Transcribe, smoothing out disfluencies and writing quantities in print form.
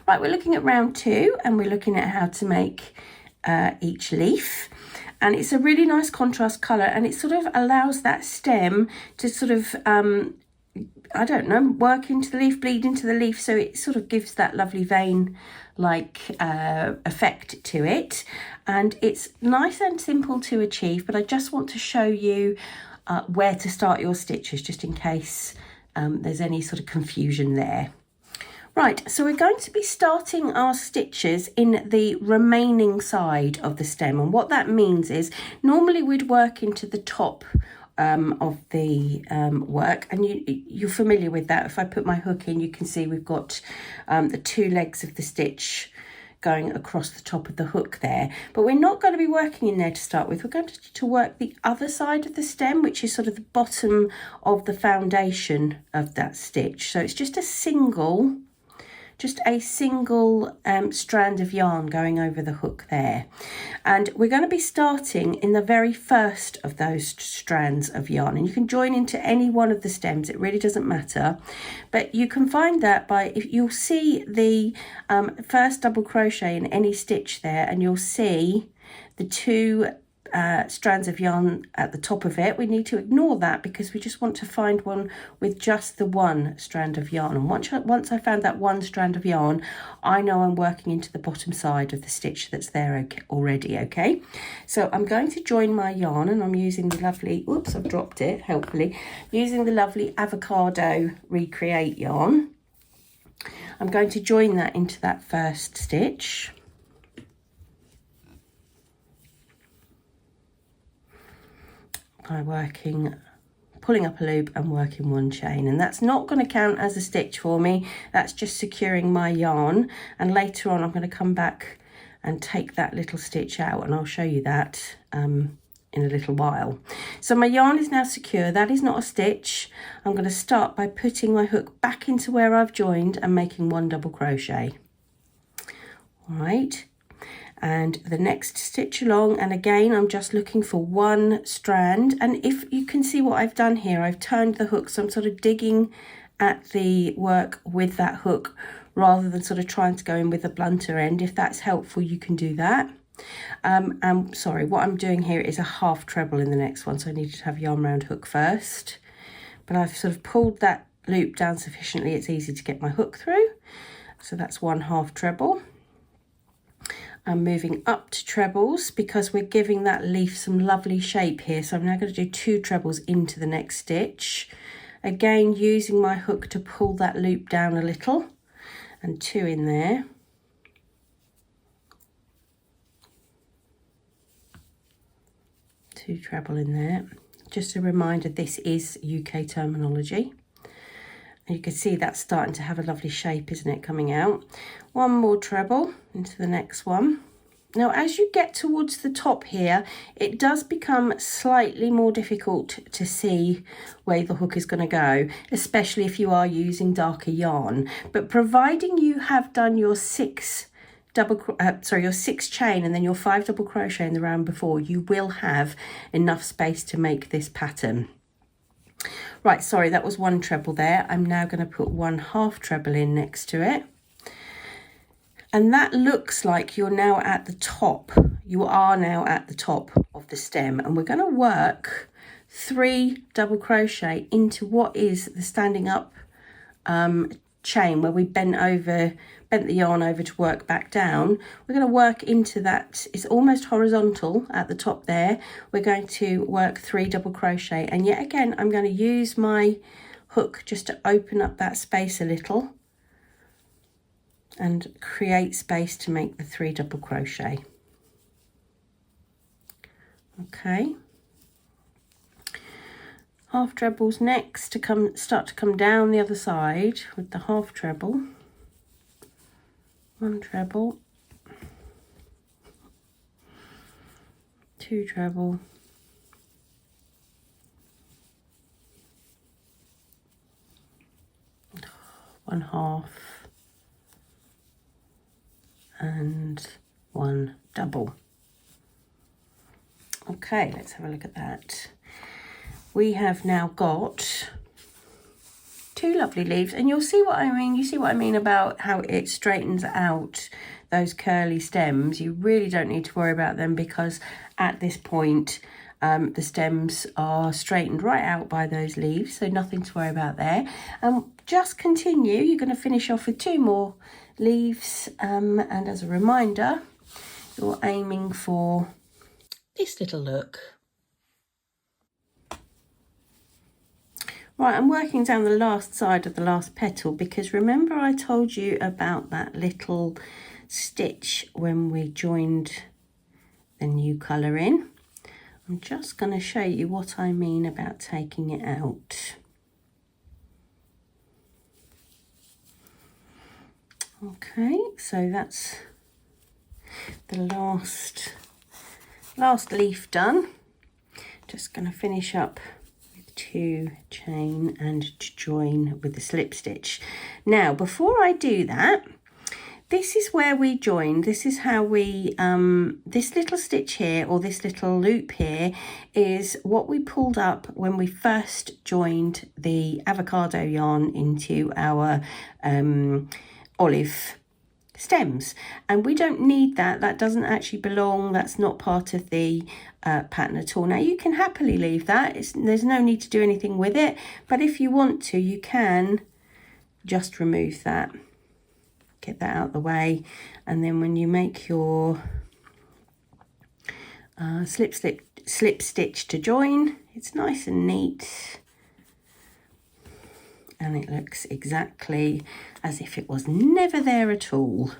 Right, we're looking at round 2 and we're looking at how to make each leaf. And it's a really nice contrast colour, and it sort of allows that stem to sort of, I don't know, work into the leaf, bleed into the leaf, so it sort of gives that lovely vein-like effect to it. And it's nice and simple to achieve, but I just want to show you where to start your stitches, just in case there's any sort of confusion there. Right, so we're going to be starting our stitches in the remaining side of the stem, and what that means is normally we'd work into the top of the work, and you're familiar with that. If I put my hook in, you can see we've got the 2 legs of the stitch going across the top of the hook there, but we're not going to be working in there to start with. We're going to work the other side of the stem, which is sort of the bottom of the foundation of that stitch. So it's just a single strand of yarn going over the hook there, and we're going to be starting in the very first of those strands of yarn, and you can join into any one of the stems, it really doesn't matter, but you can find that by, if you'll see the first double crochet in any stitch there, and you'll see the 2 strands of yarn at the top of it. We need to ignore that because we just want to find one with just the 1 strand of yarn, and once I found that 1 strand of yarn, I know I'm working into the bottom side of the stitch that's there already. Okay, so I'm going to join my yarn, and I'm using the lovely, oops, I've dropped it, helpfully, using the lovely Avocado Recreate yarn. I'm going to join that into that first stitch. By pulling up a loop and working 1 chain, and that's not going to count as a stitch for me, that's just securing my yarn, and later on I'm going to come back and take that little stitch out, and I'll show you that in a little while. So my yarn is now secure, that is not a stitch. I'm going to start by putting my hook back into where I've joined and making 1 double crochet. All right, and the next stitch along, and again I'm just looking for 1 strand, and if you can see what I've done here, I've turned the hook, so I'm sort of digging at the work with that hook rather than sort of trying to go in with the blunter end. If that's helpful, you can do that. I'm sorry, what I'm doing here is a half treble in the next one, so I needed to have yarn round hook first, but I've sort of pulled that loop down sufficiently it's easy to get my hook through, so that's 1 half treble. I'm moving up to trebles because we're giving that leaf some lovely shape here. So I'm now going to do 2 trebles into the next stitch. Again, using my hook to pull that loop down a little, and 2 in there. Two treble in there. Just a reminder, this is UK terminology. And you can see that's starting to have a lovely shape, isn't it, coming out. 1 more treble into the next one. Now, as you get towards the top here, it does become slightly more difficult to see where the hook is going to go, especially if you are using darker yarn. But providing you have done your 6 chain and then your 5 double crochet in the round before, you will have enough space to make this pattern. Right, sorry, that was 1 treble there. I'm now going to put 1 half treble in next to it. And that looks like you're now at the top. You are now at the top of the stem. And we're going to work 3 double crochet into what is the standing up chain where we bent the yarn over to work back down. We're going to work into that, it's almost horizontal at the top there. We're going to work 3 double crochet, and yet again I'm going to use my hook just to open up that space a little and create space to make the 3 double crochet. Okay, half trebles next to start to come down the other side with the half treble. 1 treble, 2 treble, 1 half, and 1 double. Okay, let's have a look at that. We have now got two lovely leaves, and you'll see what I mean. You see what I mean about how it straightens out those curly stems. You really don't need to worry about them, because at this point the stems are straightened right out by those leaves, so nothing to worry about there. Just continue. You're going to finish off with 2 more leaves, and as a reminder, you're aiming for this little look. Right, I'm working down the last side of the last petal, because remember I told you about that little stitch when we joined the new colour in. I'm just going to show you what I mean about taking it out. Okay, so that's the last leaf done. Just going to finish up with 2 chain and join with the slip stitch. Now, before I do that, this is where we joined. This is how we, this little stitch here, or this little loop here, is what we pulled up when we first joined the avocado yarn into our olive stems, and we don't need that. That doesn't actually belong. That's not part of the pattern at all. Now you can happily leave that. There's no need to do anything with it, but if you want to, you can just remove that. Get that out of the way, and then when you make your slip stitch to join, it's nice and neat, and it looks exactly as if it was never there at all.